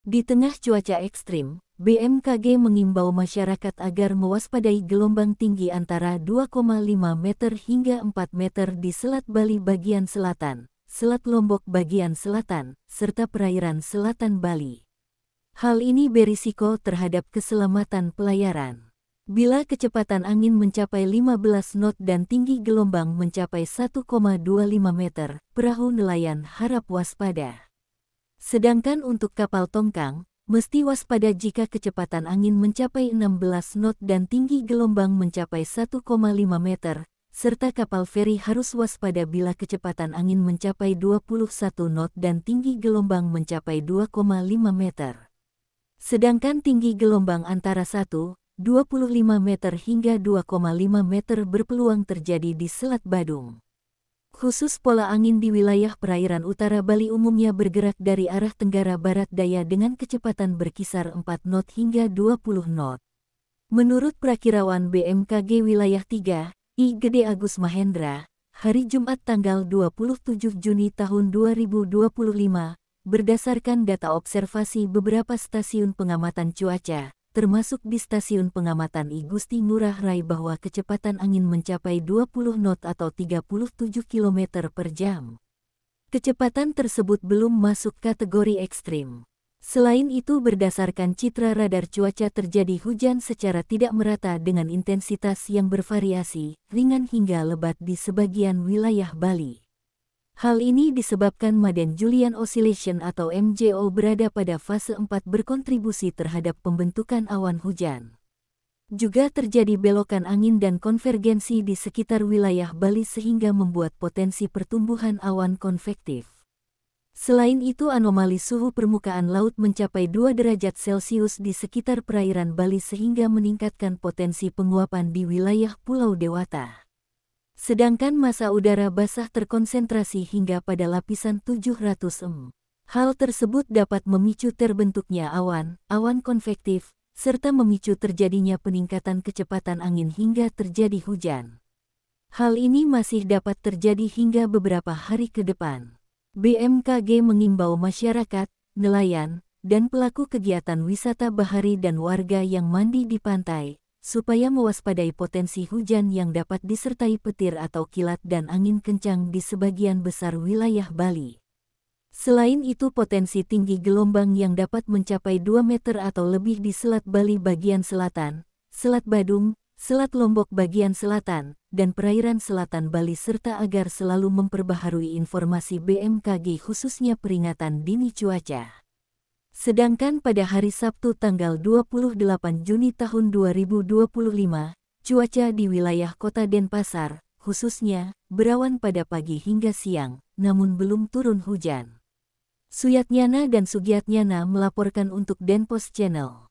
Di tengah cuaca ekstrim, BMKG mengimbau masyarakat agar mewaspadai gelombang tinggi antara 2,5 meter hingga 4 meter di Selat Bali bagian selatan, Selat Lombok bagian selatan, serta perairan selatan Bali. Hal ini berisiko terhadap keselamatan pelayaran. Bila kecepatan angin mencapai 15 knot dan tinggi gelombang mencapai 1,25 meter, perahu nelayan harap waspada. Sedangkan untuk kapal tongkang, mesti waspada jika kecepatan angin mencapai 16 knot dan tinggi gelombang mencapai 1,5 meter, serta kapal feri harus waspada bila kecepatan angin mencapai 21 knot dan tinggi gelombang mencapai 2,5 meter. Sedangkan tinggi gelombang antara 1,25 meter hingga 2,5 meter berpeluang terjadi di Selat Badung. Khusus pola angin di wilayah perairan utara Bali umumnya bergerak dari arah tenggara barat daya dengan kecepatan berkisar 4 knot hingga 20 knot. Menurut Prakirawan BMKG Wilayah 3, I Gede Agus Mahendra, hari Jumat tanggal 27 Juni tahun 2025, berdasarkan data observasi beberapa stasiun pengamatan cuaca, termasuk di Stasiun Pengamatan I Gusti Ngurah Rai bahwa kecepatan angin mencapai 20 knot atau 37 km per jam. Kecepatan tersebut belum masuk kategori ekstrim. Selain itu berdasarkan citra radar cuaca terjadi hujan secara tidak merata dengan intensitas yang bervariasi, ringan hingga lebat di sebagian wilayah Bali. Hal ini disebabkan Madden-Julian Oscillation atau MJO berada pada fase 4 berkontribusi terhadap pembentukan awan hujan. Juga terjadi belokan angin dan konvergensi di sekitar wilayah Bali sehingga membuat potensi pertumbuhan awan konvektif. Selain itu anomali suhu permukaan laut mencapai 2 derajat Celcius di sekitar perairan Bali sehingga meningkatkan potensi penguapan di wilayah Pulau Dewata. Sedangkan massa udara basah terkonsentrasi hingga pada lapisan 700 m. Hal tersebut dapat memicu terbentuknya awan konvektif, serta memicu terjadinya peningkatan kecepatan angin hingga terjadi hujan. Hal ini masih dapat terjadi hingga beberapa hari ke depan. BMKG mengimbau masyarakat, nelayan, dan pelaku kegiatan wisata bahari dan warga yang mandi di pantai, supaya mewaspadai potensi hujan yang dapat disertai petir atau kilat dan angin kencang di sebagian besar wilayah Bali. Selain itu potensi tinggi gelombang yang dapat mencapai 2 meter atau lebih di Selat Bali bagian selatan, Selat Badung, Selat Lombok bagian selatan, dan perairan selatan Bali serta agar selalu memperbaharui informasi BMKG khususnya peringatan dini cuaca. Sedangkan pada hari Sabtu tanggal 28 Juni tahun 2025, cuaca di wilayah Kota Denpasar, khususnya, berawan pada pagi hingga siang, namun belum turun hujan. Suyatnyana dan Sugiatnyana melaporkan untuk Denpos Channel.